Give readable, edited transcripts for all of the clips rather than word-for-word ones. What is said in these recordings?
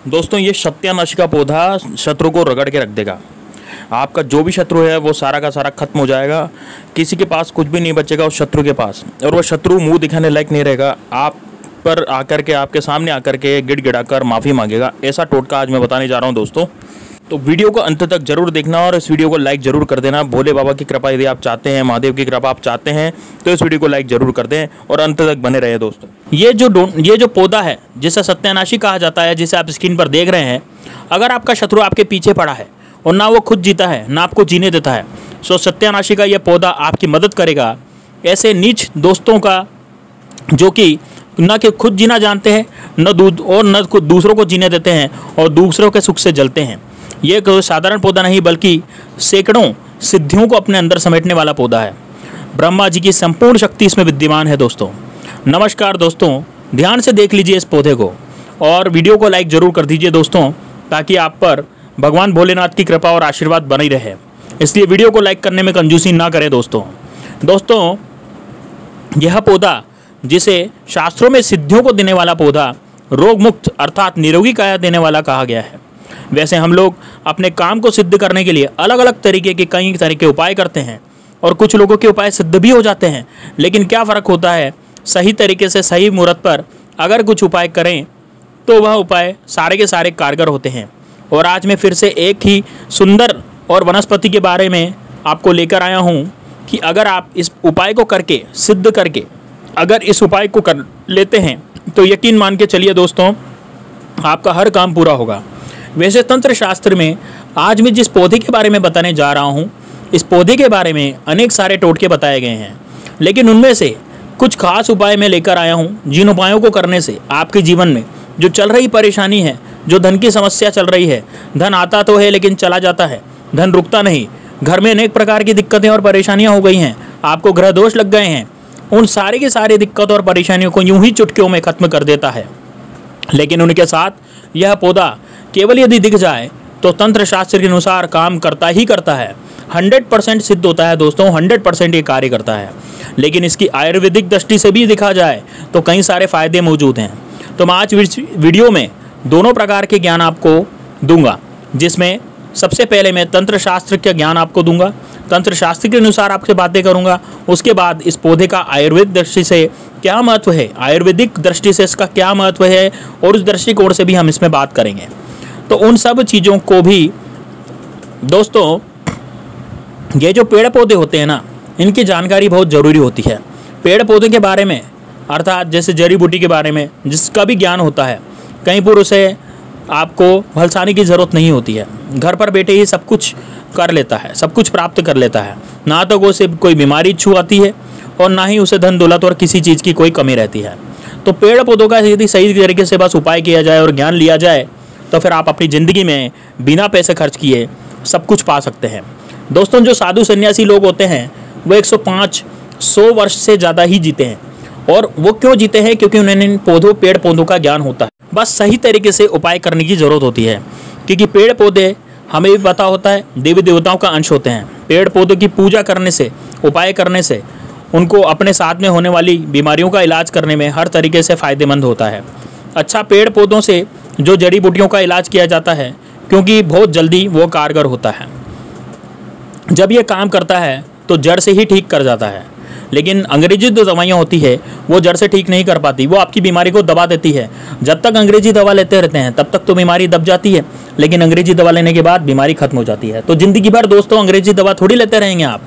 दोस्तों ये सत्यानाशी का पौधा शत्रु को रगड़ के रख देगा। आपका जो भी शत्रु है वो सारा का सारा खत्म हो जाएगा। किसी के पास कुछ भी नहीं बचेगा उस शत्रु के पास, और वो शत्रु मुंह दिखाने लायक नहीं रहेगा। आप पर आकर के, आपके सामने आकर के गिड़गिड़ाकर माफ़ी मांगेगा। ऐसा टोटका आज मैं बताने जा रहा हूँ दोस्तों। तो वीडियो को अंत तक जरूर देखना और इस वीडियो को लाइक जरूर कर देना। भोले बाबा की कृपा यदि आप चाहते हैं, महादेव की कृपा आप चाहते हैं, तो इस वीडियो को लाइक जरूर कर दें और अंत तक बने रहे दोस्तों। ये जो पौधा है जिसे सत्यानाशी कहा जाता है, जिसे आप स्क्रीन पर देख रहे हैं, अगर आपका शत्रु आपके पीछे पड़ा है और ना वो खुद जीता है ना आपको जीने देता है, तो सत्यानाशी का यह पौधा आपकी मदद करेगा ऐसे नीच दोस्तों का, जो कि न कि खुद जीना जानते हैं न दूसरों को जीने देते हैं और दूसरों के सुख से जलते हैं। ये कोई साधारण पौधा नहीं बल्कि सैकड़ों सिद्धियों को अपने अंदर समेटने वाला पौधा है। ब्रह्मा जी की संपूर्ण शक्ति इसमें विद्यमान है दोस्तों। नमस्कार दोस्तों, ध्यान से देख लीजिए इस पौधे को और वीडियो को लाइक जरूर कर दीजिए दोस्तों, ताकि आप पर भगवान भोलेनाथ की कृपा और आशीर्वाद बनी रहे। इसलिए वीडियो को लाइक करने में कंजूसी ना करें दोस्तों। यह पौधा, जिसे शास्त्रों में सिद्धियों को देने वाला पौधा, रोग मुक्त अर्थात निरोगी काया देने वाला कहा गया है। वैसे हम लोग अपने काम को सिद्ध करने के लिए अलग अलग तरीके के कई तरह के उपाय करते हैं और कुछ लोगों के उपाय सिद्ध भी हो जाते हैं, लेकिन क्या फ़र्क होता है, सही तरीके से सही मुहूर्त पर अगर कुछ उपाय करें तो वह उपाय सारे के सारे कारगर होते हैं। और आज मैं फिर से एक ही सुंदर और वनस्पति के बारे में आपको लेकर आया हूँ कि अगर आप इस उपाय को करके सिद्ध करके अगर इस उपाय को कर लेते हैं तो यकीन मान के चलिए दोस्तों, आपका हर काम पूरा होगा। वैसे तंत्र शास्त्र में आज मैं जिस पौधे के बारे में बताने जा रहा हूँ, इस पौधे के बारे में अनेक सारे टोटके बताए गए हैं, लेकिन उनमें से कुछ खास उपाय मैं लेकर आया हूँ, जिन उपायों को करने से आपके जीवन में जो चल रही परेशानी है, जो धन की समस्या चल रही है, धन आता तो है लेकिन चला जाता है, धन रुकता नहीं, घर में अनेक प्रकार की दिक्कतें और परेशानियाँ हो गई हैं, आपको ग्रह दोष लग गए हैं, उन सारी की सारी दिक्कत और परेशानियों को यूं ही चुटकियों में खत्म कर देता है। लेकिन उनके साथ यह पौधा केवल यदि दिख जाए तो तंत्र शास्त्र के अनुसार काम करता ही करता है। 100% सिद्ध होता है दोस्तों, 100% ये कार्य करता है। लेकिन इसकी आयुर्वेदिक दृष्टि से भी देखा जाए तो कई सारे फायदे मौजूद हैं। तो मैं आज वीडियो में दोनों प्रकार के ज्ञान आपको दूंगा, जिसमें सबसे पहले मैं तंत्र शास्त्र का ज्ञान आपको दूंगा, तंत्र शास्त्र के अनुसार आपसे बातें करूंगा। उसके बाद इस पौधे का आयुर्वेद दृष्टि से क्या महत्व है, आयुर्वेदिक दृष्टि से इसका क्या महत्व है, और उस दृष्टिकोण से भी हम इसमें बात करेंगे। तो उन सब चीज़ों को भी दोस्तों, ये जो पेड़ पौधे होते हैं ना, इनकी जानकारी बहुत ज़रूरी होती है। पेड़ पौधे के बारे में अर्थात जैसे जड़ी बूटी के बारे में जिसका भी ज्ञान होता है, कहीं पर उसे आपको भलसाने की ज़रूरत नहीं होती है। घर पर बैठे ही सब कुछ कर लेता है, सब कुछ प्राप्त कर लेता है। ना तो उसे कोई बीमारी छू आती है और ना ही उसे धन दौलत और किसी चीज़ की कोई कमी रहती है। तो पेड़ पौधों का यदि सही तरीके से बस उपाय किया जाए और ज्ञान लिया जाए तो फिर आप अपनी ज़िंदगी में बिना पैसे खर्च किए सब कुछ पा सकते हैं। दोस्तों, जो साधु सन्यासी लोग होते हैं वो 105-100 वर्ष से ज़्यादा ही जीते हैं। और वो क्यों जीते हैं? क्योंकि उन्हें पेड़ पौधों का ज्ञान होता है। बस सही तरीके से उपाय करने की ज़रूरत होती है, क्योंकि पेड़ पौधे हमें भी पता होता है देवी देवताओं का अंश होते हैं। पेड़ पौधों की पूजा करने से, उपाय करने से उनको अपने साथ में होने वाली बीमारियों का इलाज करने में हर तरीके से फ़ायदेमंद होता है। अच्छा, पेड़ पौधों से जो जड़ी बूटियों का इलाज किया जाता है, क्योंकि बहुत जल्दी वो कारगर होता है। जब ये काम करता है तो जड़ से ही ठीक कर जाता है। लेकिन अंग्रेजी जो दवाइयाँ होती है वो जड़ से ठीक नहीं कर पाती, वो आपकी बीमारी को दबा देती है। जब तक अंग्रेजी दवा लेते रहते हैं तब तक तो बीमारी दब जाती है, लेकिन अंग्रेजी दवा लेने के बाद बीमारी खत्म हो जाती है। तो ज़िंदगी भर दोस्तों अंग्रेजी दवा थोड़ी लेते रहेंगे आप।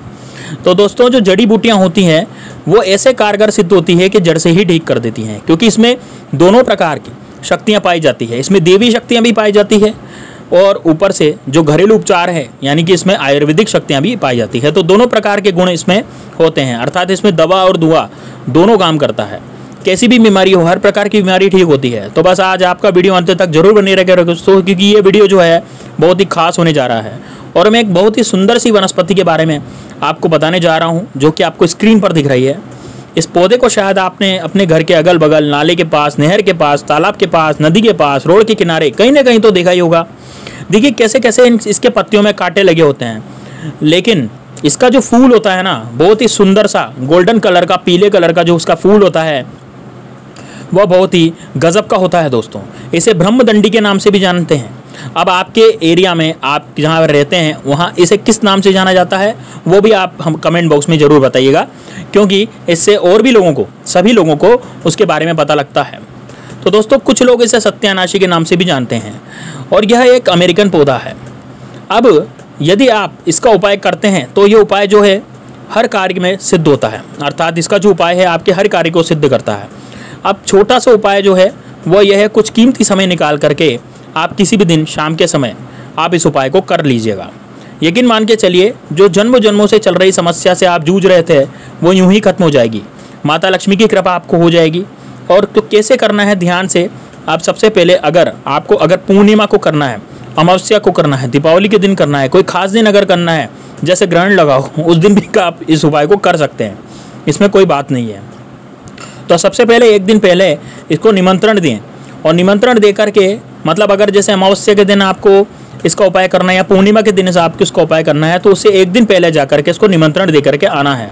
तो दोस्तों, जो जड़ी बूटियाँ होती हैं वो ऐसे कारगर सिद्ध होती है कि जड़ से ही ठीक कर देती हैं, क्योंकि इसमें दोनों प्रकार की शक्तियाँ पाई जाती है। इसमें देवी शक्तियाँ भी पाई जाती है और ऊपर से जो घरेलू उपचार है, यानी कि इसमें आयुर्वेदिक शक्तियाँ भी पाई जाती है। तो दोनों प्रकार के गुण इसमें होते हैं, अर्थात इसमें दवा और दुआ दोनों काम करता है। कैसी भी बीमारी हो, हर प्रकार की बीमारी ठीक होती है। तो बस आज आपका वीडियो अंत तक जरूर बने रहेगा दोस्तों, क्योंकि ये वीडियो जो है बहुत ही खास होने जा रहा है। और मैं एक बहुत ही सुंदर सी वनस्पति के बारे में आपको बताने जा रहा हूँ, जो कि आपको स्क्रीन पर दिख रही है। इस पौधे को शायद आपने अपने घर के अगल बगल, नाले के पास, नहर के पास, तालाब के पास, नदी के पास, रोड के किनारे कहीं ना कहीं तो देखा ही होगा। देखिए कैसे कैसे इसके पत्तियों में कांटे लगे होते हैं, लेकिन इसका जो फूल होता है ना, बहुत ही सुंदर सा गोल्डन कलर का, पीले कलर का जो उसका फूल होता है, वह बहुत ही गजब का होता है दोस्तों। इसे ब्रह्मदंडी के नाम से भी जानते हैं। अब आपके एरिया में आप जहाँ रहते हैं वहाँ इसे किस नाम से जाना जाता है वो भी आप हम कमेंट बॉक्स में ज़रूर बताइएगा, क्योंकि इससे और भी लोगों को, सभी लोगों को उसके बारे में पता लगता है। तो दोस्तों कुछ लोग इसे सत्यानाशी के नाम से भी जानते हैं और यह एक अमेरिकन पौधा है। अब यदि आप इसका उपाय करते हैं तो ये उपाय जो है हर कार्य में सिद्ध होता है, अर्थात इसका जो उपाय है आपके हर कार्य को सिद्ध करता है। अब छोटा सा उपाय जो है वह यह है, कुछ कीमती समय निकाल करके आप किसी भी दिन शाम के समय आप इस उपाय को कर लीजिएगा। यकीन मान के चलिए जो जन्मों जन्मों से चल रही समस्या से आप जूझ रहे थे वो यूं ही खत्म हो जाएगी। माता लक्ष्मी की कृपा आपको हो जाएगी। और तो कैसे करना है ध्यान से, आप सबसे पहले अगर पूर्णिमा को करना है, अमावस्या को करना है, दीपावली के दिन करना है, कोई खास दिन अगर करना है जैसे ग्रहण लगा हो उस दिन भी आप इस उपाय को कर सकते हैं, इसमें कोई बात नहीं है। तो सबसे पहले एक दिन पहले इसको निमंत्रण दें और निमंत्रण दे करके, मतलब अगर जैसे अमावस्या के दिन आपको इसका उपाय करना है या पूर्णिमा के दिन से आपको इसका उपाय करना है तो उससे एक दिन पहले जा करके इसको निमंत्रण दे करके आना है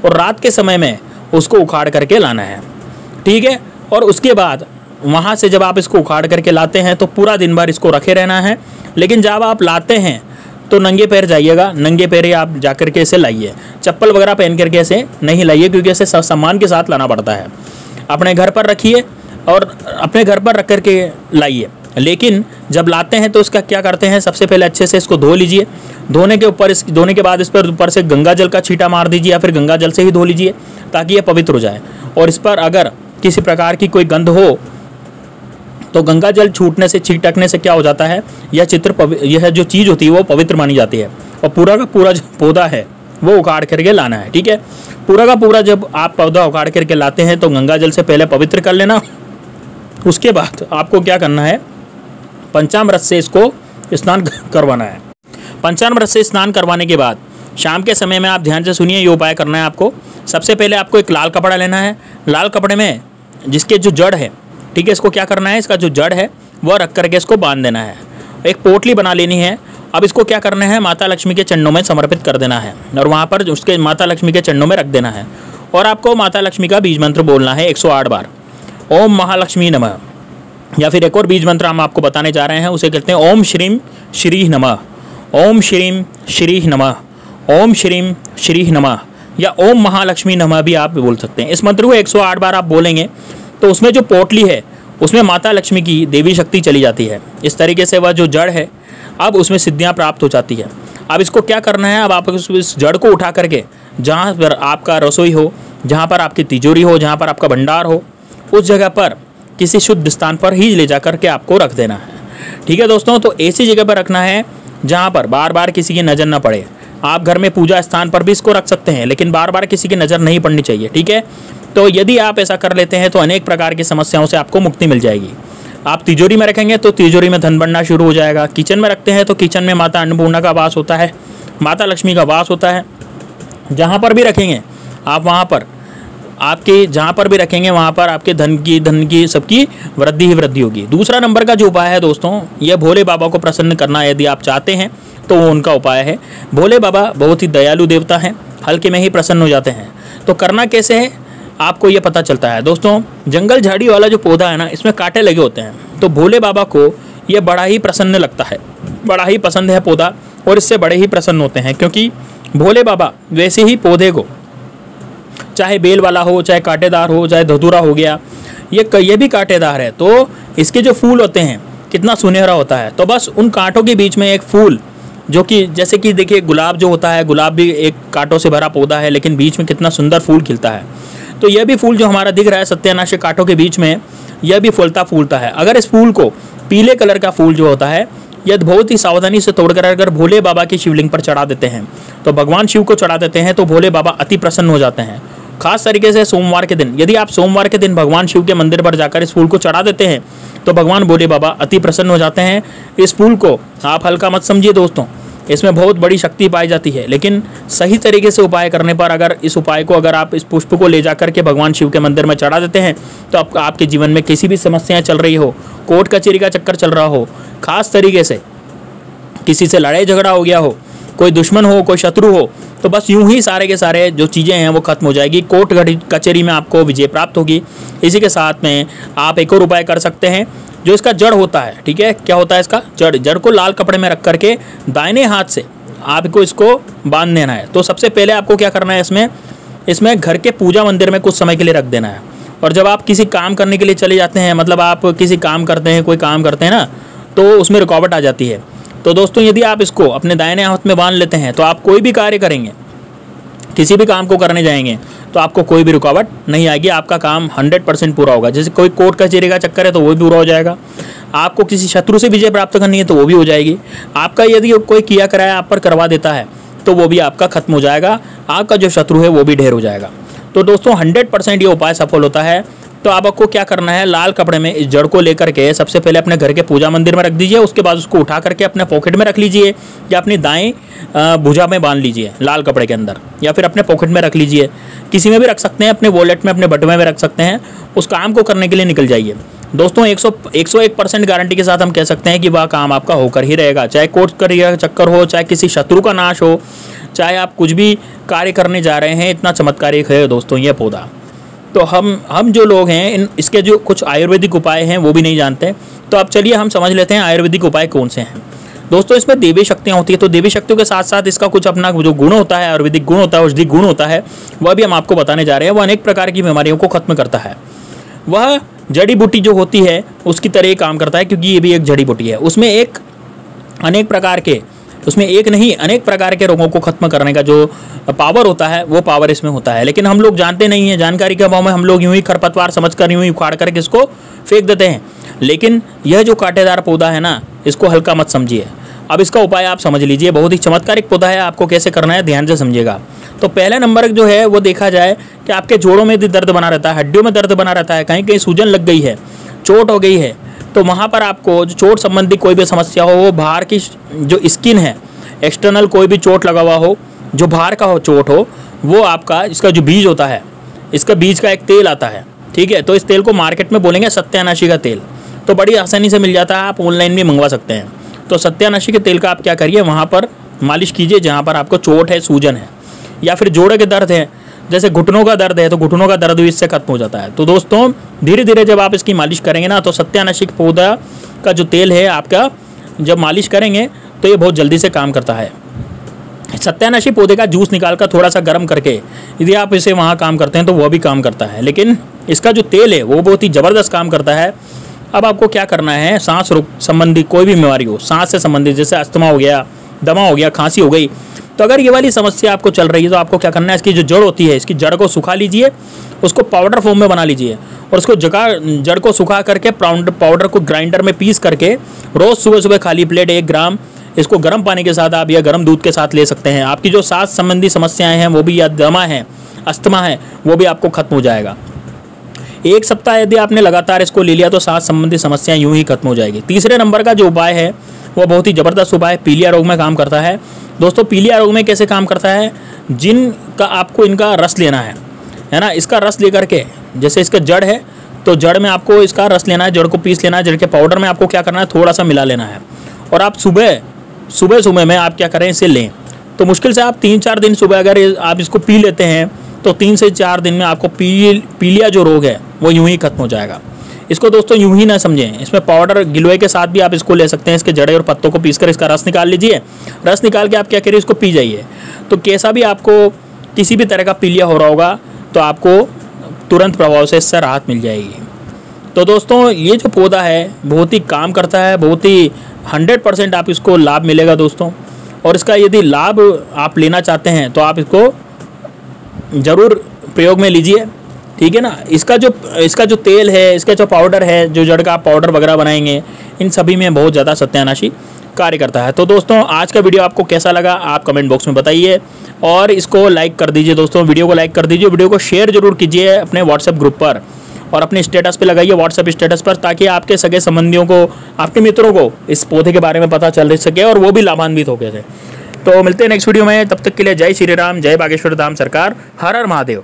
और रात के समय में उसको उखाड़ करके लाना है, ठीक है। और उसके बाद वहाँ से जब आप इसको उखाड़ करके लाते हैं तो पूरा दिन भर इसको रखे रहना है। लेकिन जब आप लाते हैं तो नंगे पैर जाइएगा, नंगे पैर ही आप जा करके इसे लाइए, चप्पल वगैरह पहन करके इसे नहीं लाइए, क्योंकि इसे सम्मान के साथ लाना पड़ता है। अपने घर पर रखिए और अपने घर पर रख करके लाइए। लेकिन जब लाते हैं तो इसका क्या करते हैं, सबसे पहले अच्छे से इसको धो लीजिए। धोने के बाद इस पर ऊपर से गंगा जल का छींटा मार दीजिए या फिर गंगा जल से ही धो लीजिए ताकि यह पवित्र हो जाए। और इस पर अगर किसी प्रकार की कोई गंध हो तो गंगा जल छूटने से, छिटकने से क्या हो जाता है, यह जो चीज़ होती है वो पवित्र मानी जाती है। और पूरा का पूरा जो पौधा है वो उखाड़ करके लाना है, ठीक है। पूरा का पूरा जब आप पौधा उखाड़ करके लाते हैं तो गंगा जल से पहले पवित्र कर लेना। उसके बाद आपको क्या करना है, पंचामृत से इसको स्नान करवाना है। पंचामृत से स्नान करवाने के बाद शाम के समय में आप ध्यान से सुनिए, ये उपाय करना है आपको। सबसे पहले आपको एक लाल कपड़ा लेना है। लाल कपड़े में जिसके जो जड़ है, ठीक है, इसको क्या करना है, इसका जो जड़ है वह रख करके इसको बांध देना है। एक पोटली बना लेनी है। अब इसको क्या करना है, माता लक्ष्मी के चरणों में समर्पित कर देना है और वहाँ पर उसके माता लक्ष्मी के चरणों में रख देना है। और आपको माता लक्ष्मी का बीज मंत्र बोलना है 108 बार, ओम महालक्ष्मी नमः। या फिर एक और बीज मंत्र हम आपको बताने जा रहे हैं, उसे कहते हैं ओम श्रीम श्री नमः, ओम श्रीम श्री नमः, ओम श्रीम श्री नमः, या ओम महालक्ष्मी नमः भी आप बोल सकते हैं। इस मंत्र को 108 बार आप बोलेंगे तो उसमें जो पोटली है उसमें माता लक्ष्मी की देवी शक्ति चली जाती है। इस तरीके से वह जो जड़ है अब उसमें सिद्धियां प्राप्त हो जाती है। अब इसको क्या करना है, अब आप इस जड़ को उठा करके जहाँ पर आपका रसोई हो, जहाँ पर आपकी तिजोरी हो, जहाँ पर आपका भंडार हो, उस जगह पर किसी शुद्ध स्थान पर ही ले जा करके आपको रख देना है, ठीक है दोस्तों। तो ऐसी जगह पर रखना है जहाँ पर बार बार किसी की नज़र न पड़े। आप घर में पूजा स्थान पर भी इसको रख सकते हैं, लेकिन बार बार किसी की नज़र नहीं पड़नी चाहिए, ठीक है। तो यदि आप ऐसा कर लेते हैं तो अनेक प्रकार की समस्याओं से आपको मुक्ति मिल जाएगी। आप तिजोरी में रखेंगे तो तिजोरी में धन बढ़ना शुरू हो जाएगा। किचन में रखते हैं तो किचन में माता अन्नपूर्णा का वास होता है, माता लक्ष्मी का वास होता है। जहाँ पर भी रखेंगे आप, वहाँ पर आपके जहाँ पर भी रखेंगे वहाँ पर आपके धन की सबकी वृद्धि ही वृद्धि होगी। दूसरा नंबर का जो उपाय है दोस्तों, यह भोले बाबा को प्रसन्न करना यदि आप चाहते हैं तो वो उनका उपाय है। भोले बाबा बहुत ही दयालु देवता हैं, हल्के में ही प्रसन्न हो जाते हैं। तो करना कैसे है आपको ये पता चलता है दोस्तों। जंगल झाड़ी वाला जो पौधा है ना, इसमें कांटे लगे होते हैं, तो भोले बाबा को ये बड़ा ही प्रसन्न लगता है, बड़ा ही पसंद है पौधा और इससे बड़े ही प्रसन्न होते हैं। क्योंकि भोले बाबा वैसे ही पौधे को, चाहे बेल वाला हो, चाहे कांटेदार हो, चाहे धतूरा हो गया, ये भी कांटेदार है, तो इसके जो फूल होते हैं कितना सुनहरा होता है। तो बस उन कांटों के बीच में एक फूल, जो कि जैसे कि देखिए गुलाब जो होता है, गुलाब भी एक कांटों से भरा पौधा है, लेकिन बीच में कितना सुंदर फूल खिलता है। तो यह भी फूल जो हमारा दिख रहा है सत्यानाशी कांटों के बीच में, यह भी फूलता है। अगर इस फूल को, पीले कलर का फूल जो होता है, यदि बहुत ही सावधानी से तोड़कर अगर भोले बाबा की शिवलिंग पर चढ़ा देते हैं, तो भगवान शिव को चढ़ा देते हैं, तो भोले बाबा अति प्रसन्न हो जाते हैं। खास तरीके से सोमवार के दिन, यदि आप सोमवार के दिन भगवान शिव के मंदिर पर जाकर इस फूल को चढ़ा देते हैं तो भगवान भोले बाबा अति प्रसन्न हो जाते हैं। इस फूल को आप हल्का मत समझिए दोस्तों, इसमें बहुत बड़ी शक्ति पाई जाती है। लेकिन सही तरीके से उपाय करने पर, अगर इस उपाय को, अगर आप इस पुष्प को ले जाकर के भगवान शिव के मंदिर में चढ़ा देते हैं तो आपके जीवन में किसी भी समस्याएं चल रही हो, कोर्ट कचहरी का चक्कर चल रहा हो, खास तरीके से किसी से लड़ाई झगड़ा हो गया हो, कोई दुश्मन हो, कोई शत्रु हो, तो बस यूं ही सारे के सारे जो चीज़ें हैं वो खत्म हो जाएगी, कोर्ट कचहरी में आपको विजय प्राप्त होगी। इसी के साथ में आप एक और उपाय कर सकते हैं, जो इसका जड़ होता है, ठीक है, क्या होता है इसका जड़ को लाल कपड़े में रख करके दाहिने हाथ से आपको इसको बांध देना है। तो सबसे पहले आपको क्या करना है, इसमें घर के पूजा मंदिर में कुछ समय के लिए रख देना है। और जब आप किसी काम करने के लिए चले जाते हैं, मतलब आप किसी काम करते हैं, कोई काम करते हैं ना, तो उसमें रुकावट आ जाती है। तो दोस्तों यदि आप इसको अपने दाहिने हाथ में बांध लेते हैं तो आप कोई भी कार्य करेंगे, किसी भी काम को करने जाएंगे तो आपको कोई भी रुकावट नहीं आएगी, आपका काम 100% पूरा होगा। जैसे कोई कोर्ट कचहरी का चक्कर है तो वो भी पूरा हो जाएगा, आपको किसी शत्रु से विजय प्राप्त करनी है तो वो भी हो जाएगी, आपका यदि कोई किया कराया आप पर करवा देता है तो वो भी आपका खत्म हो जाएगा, आपका जो शत्रु है वो भी ढेर हो जाएगा। तो दोस्तों 100% ये उपाय सफल होता है। तो आपको क्या करना है, लाल कपड़े में इस जड़ को लेकर के सबसे पहले अपने घर के पूजा मंदिर में रख दीजिए, उसके बाद उसको उठा करके अपने पॉकेट में रख लीजिए या अपनी दाएं भुजा में बांध लीजिए लाल कपड़े के अंदर, या फिर अपने पॉकेट में रख लीजिए, किसी में भी रख सकते हैं, अपने वॉलेट में, अपने बटुए में रख सकते हैं। उस काम को करने के लिए निकल जाइए दोस्तों। 101% गारंटी के साथ हम कह सकते हैं कि वह काम आपका होकर ही रहेगा, चाहे कोर्ट का चक्कर हो, चाहे किसी शत्रु का नाश हो, चाहे आप कुछ भी कार्य करने जा रहे हैं। इतना चमत्कारिक है दोस्तों ये पौधा। तो हम जो लोग हैं इसके जो कुछ आयुर्वेदिक उपाय हैं वो भी नहीं जानते। तो अब चलिए हम समझ लेते हैं आयुर्वेदिक उपाय कौन से हैं। दोस्तों इसमें देवी शक्तियाँ होती है, तो देवी शक्तियों के साथ साथ इसका कुछ अपना जो गुण होता है, आयुर्वेदिक गुण होता है, औषधि गुण होता है, वह भी हम आपको बताने जा रहे हैं। वह अनेक प्रकार की बीमारियों को खत्म करता है। वह जड़ी बूटी जो होती है उसकी तरह काम करता है, क्योंकि ये भी एक जड़ी बूटी है। उसमें एक नहीं अनेक प्रकार के रोगों को खत्म करने का जो पावर होता है वो पावर इसमें होता है। लेकिन हम लोग जानते नहीं हैं, जानकारी के अभाव में हम लोग यूं ही खरपतवार समझकर यूं ही उखाड़ करके इसको फेंक देते हैं। लेकिन यह जो कांटेदार पौधा है ना, इसको हल्का मत समझिए। अब इसका उपाय आप समझ लीजिए, बहुत ही चमत्कारिक पौधा है। आपको कैसे करना है ध्यान से समझिएगा। तो पहले नंबर जो है वो देखा जाए कि आपके जोड़ों में भी दर्द बना रहता है, हड्डियों में दर्द बना रहता है, कहीं कहीं सूजन लग गई है, चोट हो गई है, तो वहाँ पर आपको जो चोट संबंधी कोई भी समस्या हो, वो बाहर की जो स्किन है, एक्सटर्नल कोई भी चोट लगा हुआ हो, जो बाहर का हो चोट हो, वो आपका इसका जो बीज होता है, इसका बीज का एक तेल आता है, ठीक है। तो इस तेल को मार्केट में बोलेंगे सत्यानाशी का तेल, तो बड़ी आसानी से मिल जाता है, आप ऑनलाइन भी मंगवा सकते हैं। तो सत्यानाशी के तेल का आप क्या करिए, वहाँ पर मालिश कीजिए जहाँ पर आपको चोट है, सूजन है, या फिर जोड़ों के दर्द है, जैसे घुटनों का दर्द है तो घुटनों का दर्द भी इससे खत्म हो जाता है। तो दोस्तों धीरे धीरे जब आप इसकी मालिश करेंगे ना, तो सत्यानाशी पौधा का जो तेल है आपका जब मालिश करेंगे तो ये बहुत जल्दी से काम करता है। सत्यानाशी पौधे का जूस निकाल कर थोड़ा सा गर्म करके यदि आप इसे वहाँ काम करते हैं तो वह भी काम करता है, लेकिन इसका जो तेल है वो बहुत ही ज़बरदस्त काम करता है। अब आपको क्या करना है, सांस रोग संबंधी कोई भी बीमारी हो, सांस से संबंधित, जैसे अस्थमा हो गया, दमा हो गया, खांसी हो गई, तो अगर ये वाली समस्या आपको चल रही है तो आपको क्या करना है, इसकी जो जड़ होती है, इसकी जड़ को सुखा लीजिए, उसको पाउडर फॉर्म में बना लीजिए, और उसको जड़ को सुखा करके पाउडर को ग्राइंडर में पीस करके रोज़ सुबह सुबह खाली प्लेट 1 ग्राम इसको गर्म पानी के साथ आप या गर्म दूध के साथ ले सकते हैं। आपकी जो सांस संबंधी समस्याएं हैं वो भी, या दमा है, अस्थमा है, वो भी आपको खत्म हो जाएगा। 1 सप्ताह यदि आपने लगातार इसको ले लिया तो सांस संबंधी समस्याएं यूं ही खत्म हो जाएगी। तीसरे नंबर का जो उपाय है वो बहुत ही ज़बरदस्त उपाय है, पीलिया रोग में काम करता है। दोस्तों पीलिया रोग में कैसे काम करता है, जिनका आपको इनका रस लेना है ना, इसका रस लेकर के, जैसे इसका जड़ है तो जड़ में आपको इसका रस लेना है, जड़ को पीस लेना है, जड़ के पाउडर में आपको क्या करना है, थोड़ा सा मिला लेना है, और आप सुबह में आप क्या करें, इसे लें। तो मुश्किल से आप 3-4 दिन सुबह अगर आप इसको पी लेते हैं तो 3 से 4 दिन में आपको पीलिया जो रोग है वो यूं ही खत्म हो जाएगा। इसको दोस्तों यूं ही ना समझें, इसमें पाउडर गिलोय के साथ भी आप इसको ले सकते हैं। इसके जड़े और पत्तों को पीसकर इसका रस निकाल लीजिए, रस निकाल के आप क्या करिए, इसको पी जाइए। तो कैसा भी आपको किसी भी तरह का पीलिया हो रहा होगा तो आपको तुरंत प्रभाव से इससे राहत मिल जाएगी। तो दोस्तों ये जो पौधा है बहुत ही काम करता है, बहुत ही 100% आप इसको लाभ मिलेगा दोस्तों। और इसका यदि लाभ आप लेना चाहते हैं तो आप इसको ज़रूर प्रयोग में लीजिए, ठीक है ना। इसका जो तेल है, इसका जो पाउडर है, जो जड़ का पाउडर वगैरह बनाएंगे, इन सभी में बहुत ज़्यादा सत्यानाशी कार्य करता है। तो दोस्तों आज का वीडियो आपको कैसा लगा आप कमेंट बॉक्स में बताइए, और इसको लाइक कर दीजिए दोस्तों, वीडियो को लाइक कर दीजिए, वीडियो को शेयर जरूर कीजिए अपने व्हाट्सएप ग्रुप पर, और अपने स्टेटस पे लगाइए, व्हाट्सएप स्टेटस पर, ताकि आपके सगे संबंधियों को, आपके मित्रों को इस पौधे के बारे में पता चल सके और वो भी लाभान्वित हो गए थे। तो मिलते हैं नेक्स्ट वीडियो में, तब तक के लिए जय श्री राम, जय बागेश्वर धाम सरकार, हर हर महादेव।